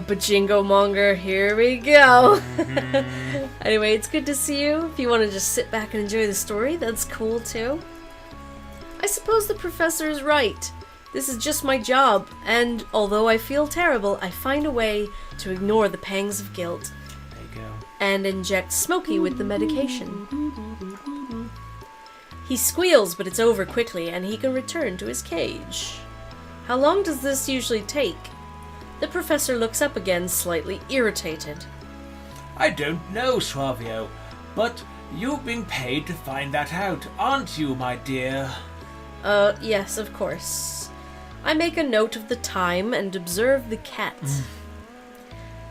Bajingo Monger, here we go. Anyway, it's good to see you. If you want to just sit back and enjoy the story, that's cool too. I suppose the professor is right. This is just my job, and although I feel terrible, I find a way to ignore the pangs of guilt. There you go. And inject Smokey with the medication. He squeals, but it's over quickly, and he can return to his cage. How long does this usually take? The professor looks up again, slightly irritated. I don't know, Suavio, but you're being paid to find that out, aren't you, my dear? Yes, of course. I make a note of the time and observe the cat.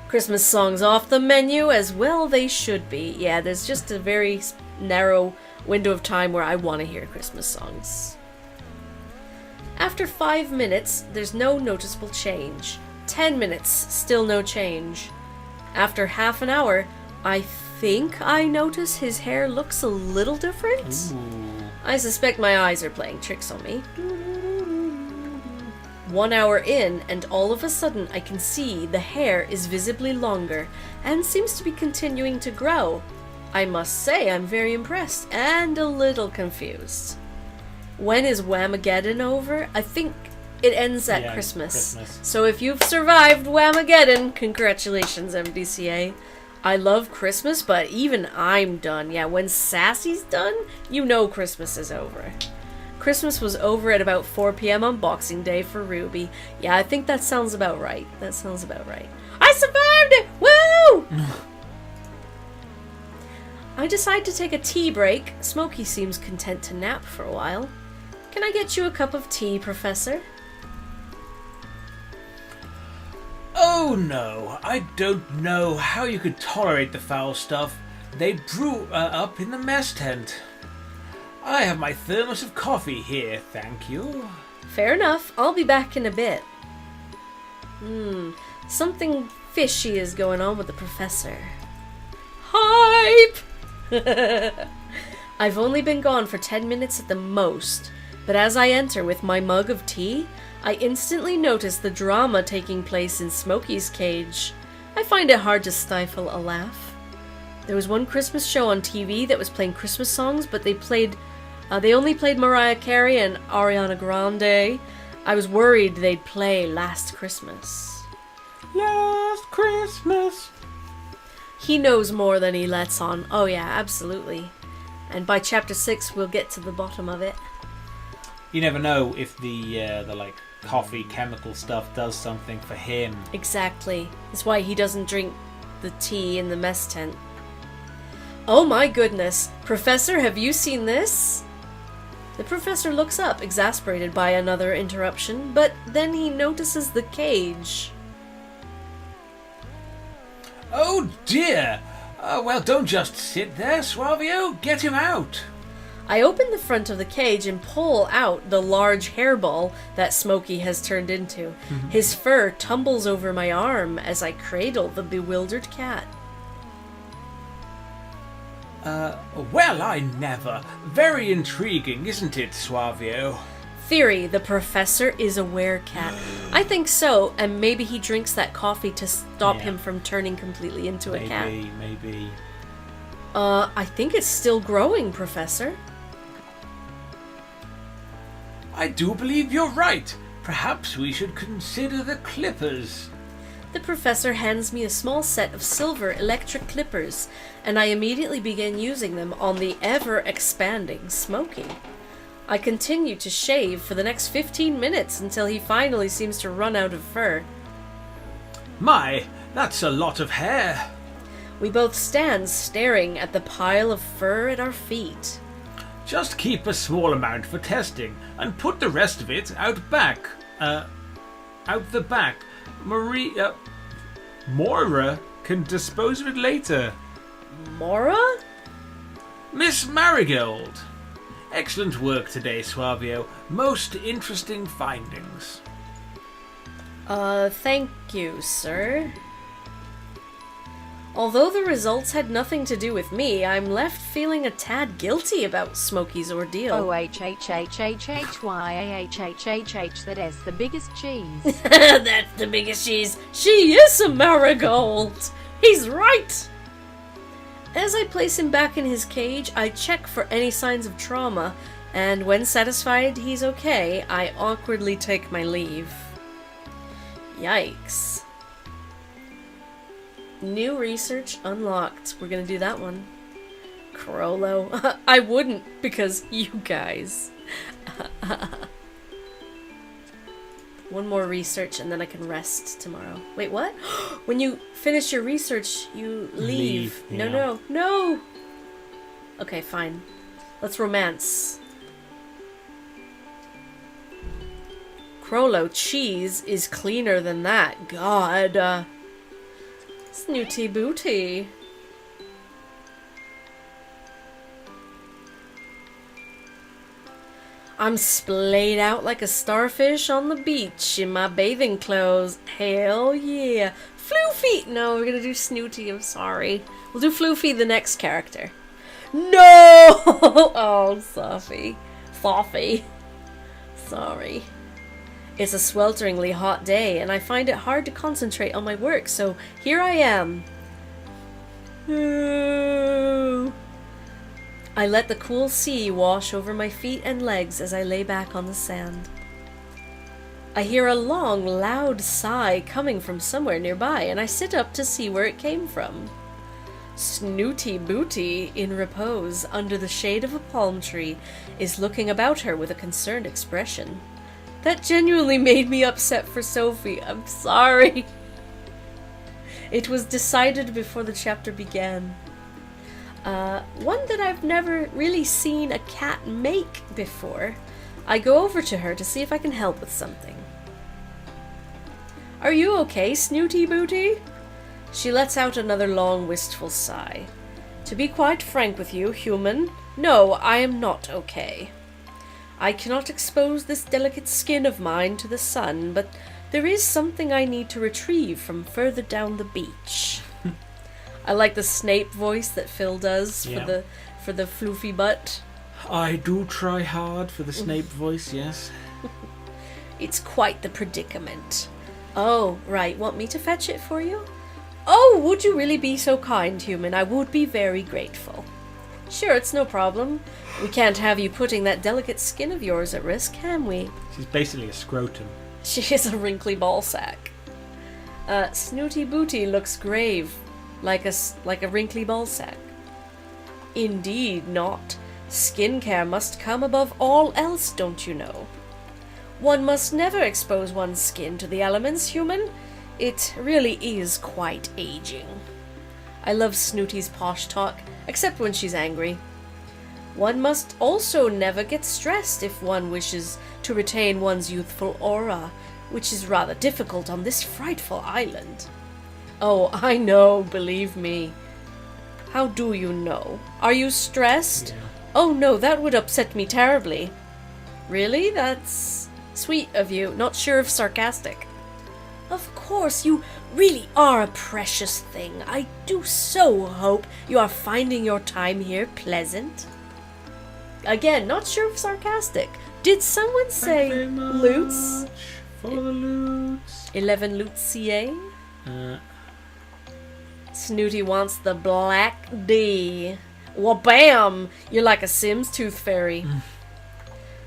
Christmas songs off the menu, as well they should be. Yeah, there's just a very narrow window of time where I want to hear Christmas songs. After 5 minutes, there's no noticeable change. 10 minutes, still no change. After half an hour, I think I notice his hair looks a little different. Ooh. I suspect my eyes are playing tricks on me. 1 hour in, and all of a sudden I can see the hair is visibly longer and seems to be continuing to grow. I must say I'm very impressed and a little confused. When is Whamageddon over? I think it ends at Christmas. So if you've survived Whamageddon, congratulations, MDCA. I love Christmas, but even I'm done. Yeah, when Sassy's done, you know Christmas is over. Christmas was over at about 4 p.m. on Boxing Day for Ruby. Yeah, I think that sounds about right. That sounds about right. I survived it! Woo! I decide to take a tea break. Smokey seems content to nap for a while. Can I get you a cup of tea, Professor? Oh no, I don't know how you could tolerate the foul stuff. They brew up in the mess tent. I have my thermos of coffee here, thank you. Fair enough, I'll be back in a bit. Something fishy is going on with the professor. Hype! I've only been gone for 10 minutes at the most, but as I enter with my mug of tea, I instantly notice the drama taking place in Smokey's cage. I find it hard to stifle a laugh. There was one Christmas show on TV that was playing Christmas songs, but they only played Mariah Carey and Ariana Grande. I was worried they'd play Last Christmas. Last Christmas. He knows more than he lets on. Oh yeah, absolutely. And by chapter 6, we'll get to the bottom of it. You never know if the like coffee chemical stuff does something for him. Exactly. That's why he doesn't drink the tea in the mess tent. Oh my goodness. Professor, have you seen this? The professor looks up, exasperated by another interruption, but then he notices the cage. Oh dear! Well, don't just sit there, Suavio. Get him out! I open the front of the cage and pull out the large hairball that Smokey has turned into. His fur tumbles over my arm as I cradle the bewildered cat. Well, I never. Very intriguing, isn't it, Suavio? Theory, the professor is a werecat. I think so, and maybe he drinks that coffee to stop him from turning completely into a cat. Maybe. I think it's still growing, Professor. I do believe you're right. Perhaps we should consider the clippers. The professor hands me a small set of silver electric clippers, and I immediately begin using them on the ever-expanding Smokey. I continue to shave for the next 15 minutes until he finally seems to run out of fur. My, that's a lot of hair. We both stand staring at the pile of fur at our feet. Just keep a small amount for testing, and put the rest of it out back. Out the back. Moira can dispose of it later. Mora? Miss Marigold. Excellent work today, Suavio. Most interesting findings. Thank you, sir. Although the results had nothing to do with me, I'm left feeling a tad guilty about Smokey's ordeal. OHHHHYAHHHH, that is the biggest cheese. That's the biggest cheese. She is a marigold. He's right. As I place him back in his cage, I check for any signs of trauma, and when satisfied he's okay, I awkwardly take my leave. Yikes. New research unlocked. We're gonna do that one. Crollo. I wouldn't, because you guys. One more research and then I can rest tomorrow. Wait, what? When you finish your research, you leave. Yeah. No! Okay, fine. Let's romance. Crollo, cheese is cleaner than that. God. Snooty booty. I'm splayed out like a starfish on the beach in my bathing clothes. Hell yeah. Floofy! No, we're gonna do Snooty, I'm sorry. We'll do Floofy, the next character. No! Oh, Sophie. Sorry. It's a swelteringly hot day, and I find it hard to concentrate on my work, so here I am. I let the cool sea wash over my feet and legs as I lay back on the sand. I hear a long, loud sigh coming from somewhere nearby, and I sit up to see where it came from. Snooty Booty, in repose under the shade of a palm tree, is looking about her with a concerned expression. That genuinely made me upset for Sophie. I'm sorry. It was decided before the chapter began. One that I've never really seen a cat make before. I go over to her to see if I can help with something. Are you okay, Snooty Booty? She lets out another long, wistful sigh. To be quite frank with you, human, no, I am not okay. I cannot expose this delicate skin of mine to the sun, but there is something I need to retrieve from further down the beach. I like the Snape voice that Phil does for the floofy butt. I do try hard for the Snape voice, yes. It's quite the predicament. Oh, right, want me to fetch it for you? Oh, would you really be so kind, human? I would be very grateful. Sure, it's no problem. We can't have you putting that delicate skin of yours at risk, can we? She's basically a scrotum. She is a wrinkly ball sack. Snooty Booty looks grave, like a wrinkly ball sack. Indeed not. Skincare must come above all else, don't you know? One must never expose one's skin to the elements, human. It really is quite aging. I love Snooty's posh talk, except when she's angry. One must also never get stressed if one wishes to retain one's youthful aura, which is rather difficult on this frightful island. Oh, I know, believe me. How do you know? Are you stressed? Yeah. Oh no, that would upset me terribly. Really? That's sweet of you. Not sure if sarcastic. Of course, you really are a precious thing. I do so hope you are finding your time here pleasant. Again, not sure if sarcastic. Did someone say loots? For the loots. 11 loots CA? Snooty wants the black D. Well, bam! You're like a Sims tooth fairy.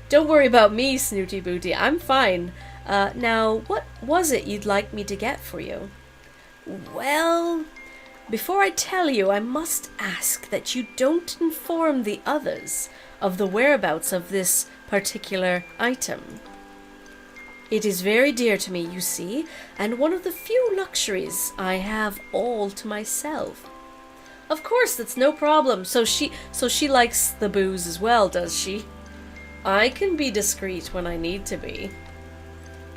Don't worry about me, Snooty Booty. I'm fine. Now, what was it you'd like me to get for you? Well, before I tell you, I must ask that you don't inform the others of the whereabouts of this particular item. It is very dear to me, you see, and one of the few luxuries I have all to myself. Of course, that's no problem. So she likes the booze as well, does she? I can be discreet when I need to be.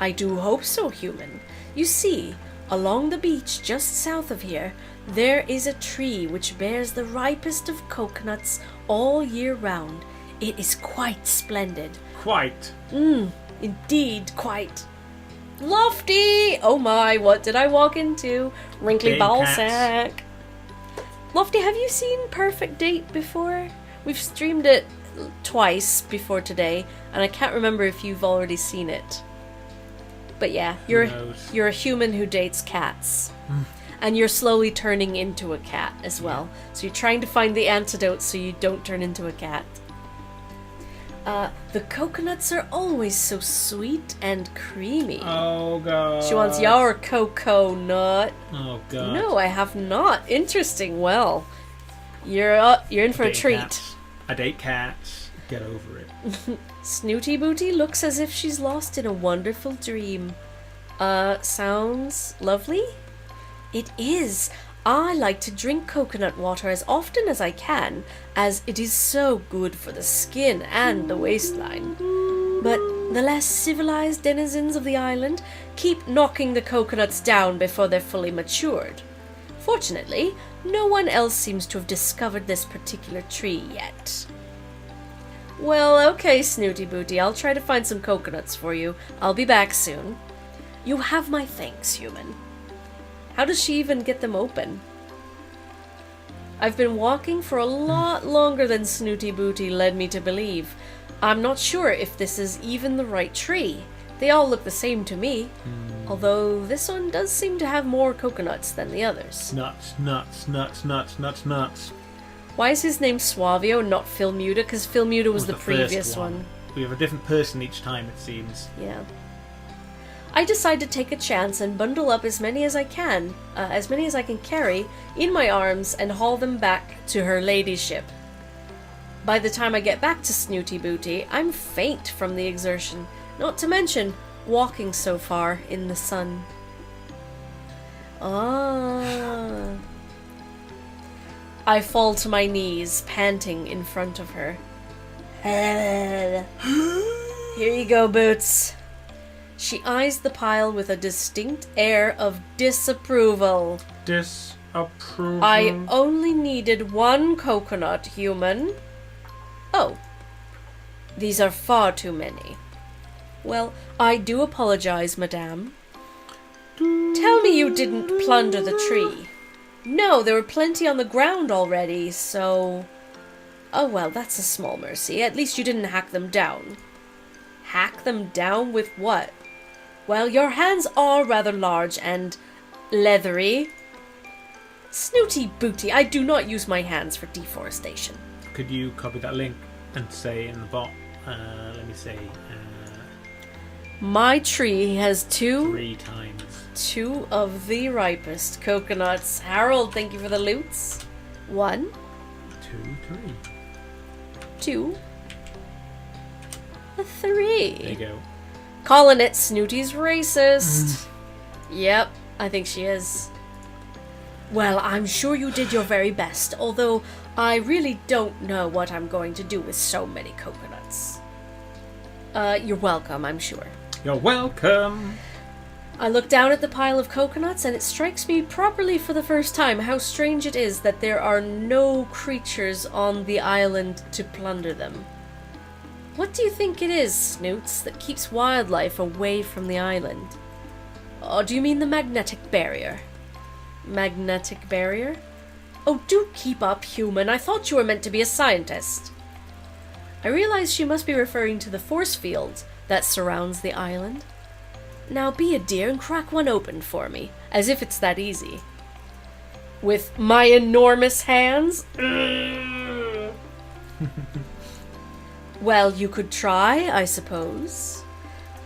I do hope so, human. You see, along the beach just south of here, there is a tree which bears the ripest of coconuts all year round. It is quite splendid. Quite. Indeed, quite. Lofty! Oh my, what did I walk into? Wrinkly Big ball cats. sack. Lofty, have you seen Perfect Date before? We've streamed it twice before today, and I can't remember if you've already seen it. But yeah, you're a human who dates cats. And you're slowly turning into a cat as well. So you're trying to find the antidote so you don't turn into a cat. The coconuts are always so sweet and creamy. Oh god. She wants your cocoa nut. Oh god. No, I have not. Interesting. Well, you're in for a treat. Cats. I date cats. Get over it. Snooty Booty looks as if she's lost in a wonderful dream. Sounds lovely? It is. I like to drink coconut water as often as I can, as it is so good for the skin and the waistline. But the less civilized denizens of the island keep knocking the coconuts down before they're fully matured. Fortunately, no one else seems to have discovered this particular tree yet. Well, okay, Snooty Booty, I'll try to find some coconuts for you. I'll be back soon. You have my thanks, human. How does she even get them open? I've been walking for a lot longer than Snooty Booty led me to believe. I'm not sure if this is even the right tree. They all look the same to me. Although this one does seem to have more coconuts than the others. Nuts, nuts, nuts, nuts, nuts, nuts. Why is his name Suavio, not Filmuda? Because Filmuda was the previous first one. We have a different person each time, it seems. Yeah. I decide to take a chance and bundle up as many as I can, as many as I can carry, in my arms and haul them back to her ladyship. By the time I get back to Snooty Booty, I'm faint from the exertion, not to mention walking so far in the sun. I fall to my knees, panting in front of her. Here you go, Boots. She eyes the pile with a distinct air of disapproval. Disapproval. I only needed one coconut, human. Oh. These are far too many. Well, I do apologize, madame. Tell me you didn't plunder the tree. No, there were plenty on the ground already, so... Oh well, that's a small mercy. At least you didn't hack them down. Hack them down with what? Well, your hands are rather large and leathery. Snooty Booty, I do not use my hands for deforestation. Could you copy that link and say in the bot, let me say, my tree has 3 times. two of the ripest coconuts. Harold, thank you for the loots. 1, 2, 3. 2, 3. There you go. Calling it Snooty's racist. Yep, I think she is. Well, I'm sure you did your very best, although I really don't know what I'm going to do with so many coconuts. You're welcome, I'm sure. You're welcome. I look down at the pile of coconuts and it strikes me properly for the first time how strange it is that there are no creatures on the island to plunder them. What do you think it is, Snoots, that keeps wildlife away from the island? Oh, do you mean the magnetic barrier? Magnetic barrier? Oh, do keep up, human. I thought you were meant to be a scientist. I realize she must be referring to the force field that surrounds the island. Now be a dear and crack one open for me, as if it's that easy. With my enormous hands? Well, you could try, I suppose.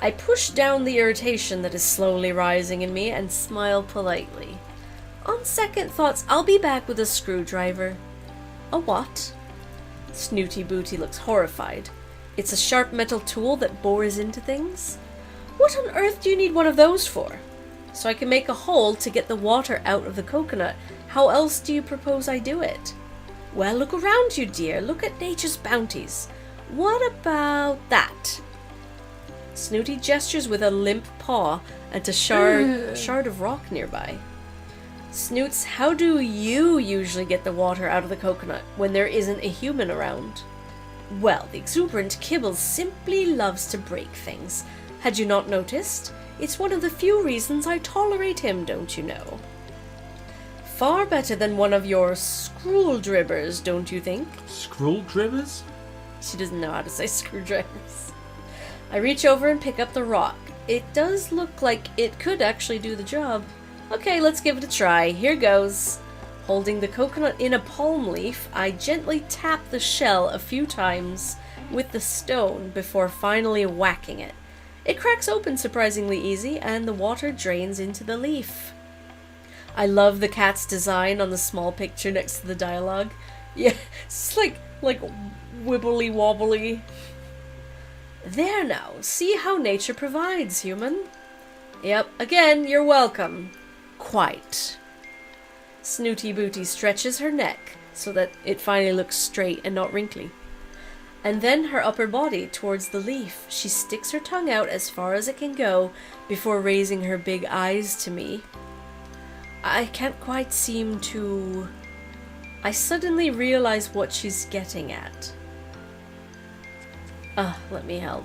I push down the irritation that is slowly rising in me and smile politely. On second thoughts, I'll be back with a screwdriver. A what? Snooty Booty looks horrified. It's a sharp metal tool that bores into things? What on earth do you need one of those for? So I can make a hole to get the water out of the coconut. How else do you propose I do it? Well, look around you, dear. Look at nature's bounties. What about that? Snooty gestures with a limp paw at a shard of rock nearby. Snoots, how do you usually get the water out of the coconut when there isn't a human around? Well, the exuberant Kibbles simply loves to break things. Had you not noticed? It's one of the few reasons I tolerate him, don't you know? Far better than one of your screwdrivers, don't you think? Screwdrivers? She doesn't know how to say screwdrivers. I reach over and pick up the rock. It does look like it could actually do the job. Okay, let's give it a try. Here goes. Holding the coconut in a palm leaf, I gently tap the shell a few times with the stone before finally whacking it. It cracks open surprisingly easy, and the water drains into the leaf. I love the cat's design on the small picture next to the dialogue. Yeah, it's like wibbly wobbly. There now, see how nature provides, human. Yep, again, you're welcome. Quite. Snooty Booty stretches her neck so that it finally looks straight and not wrinkly. And then her upper body towards the leaf. She sticks her tongue out as far as it can go before raising her big eyes to me. I can't quite seem to... I suddenly realize what she's getting at. Let me help.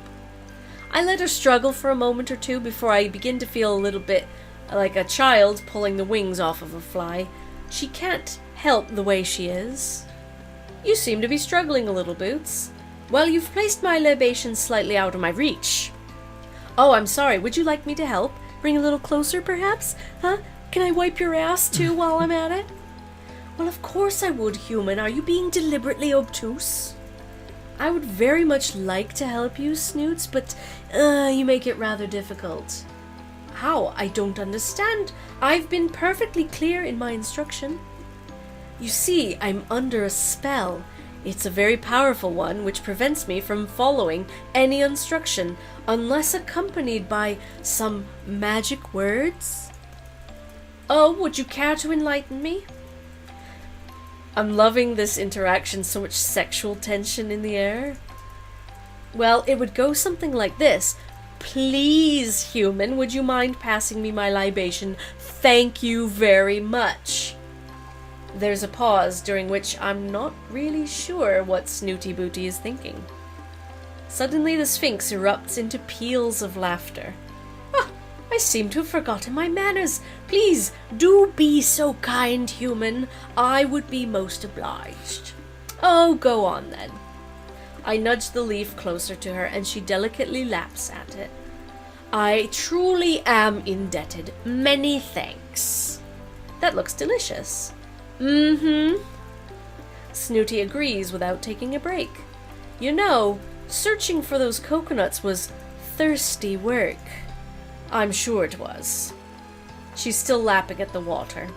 I let her struggle for a moment or two before I begin to feel a little bit like a child pulling the wings off of a fly. She can't help the way she is. You seem to be struggling a little, Boots. Well, you've placed my libation slightly out of my reach. Oh, I'm sorry. Would you like me to help? Bring a little closer, perhaps? Huh? Can I wipe your ass, too, while I'm at it? Well, of course I would, human. Are you being deliberately obtuse? I would very much like to help you, Snoots, but you make it rather difficult. How? I don't understand. I've been perfectly clear in my instruction. You see, I'm under a spell. It's a very powerful one, which prevents me from following any instruction unless accompanied by some magic words. Oh, would you care to enlighten me? I'm loving this interaction, so much sexual tension in the air. Well, it would go something like this. Please, human, would you mind passing me my libation? Thank you very much. There's a pause during which I'm not really sure what Snooty Booty is thinking. Suddenly the Sphinx erupts into peals of laughter. I seem to have forgotten my manners. Please, do be so kind, human. I would be most obliged. Oh, go on then. I nudge the leaf closer to her, and she delicately laps at it. I truly am indebted. Many thanks. That looks delicious. Snooty agrees without taking a break. You know, searching for those coconuts was thirsty work. I'm sure it was. She's still lapping at the water.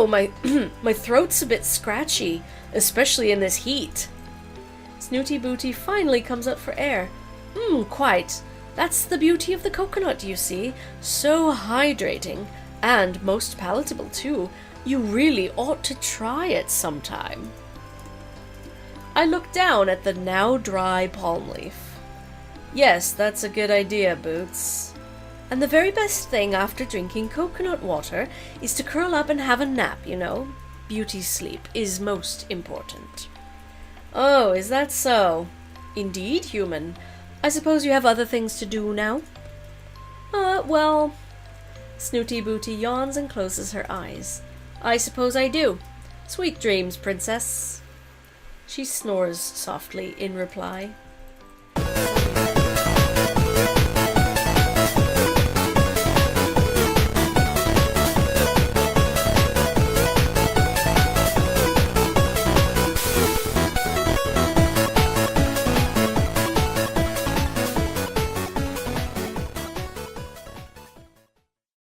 my my throat's a bit scratchy, especially in this heat. Snooty Booty finally comes up for air. Quite. That's the beauty of the coconut, you see. So hydrating, and most palatable too. You really ought to try it sometime. I look down at the now dry palm leaf. Yes, that's a good idea, Boots. And the very best thing after drinking coconut water is to curl up and have a nap, you know. Beauty sleep is most important. Oh, is that so? Indeed, human. I suppose you have other things to do now? Well... Snooty Booty yawns and closes her eyes. I suppose I do. Sweet dreams, princess. She snores softly in reply.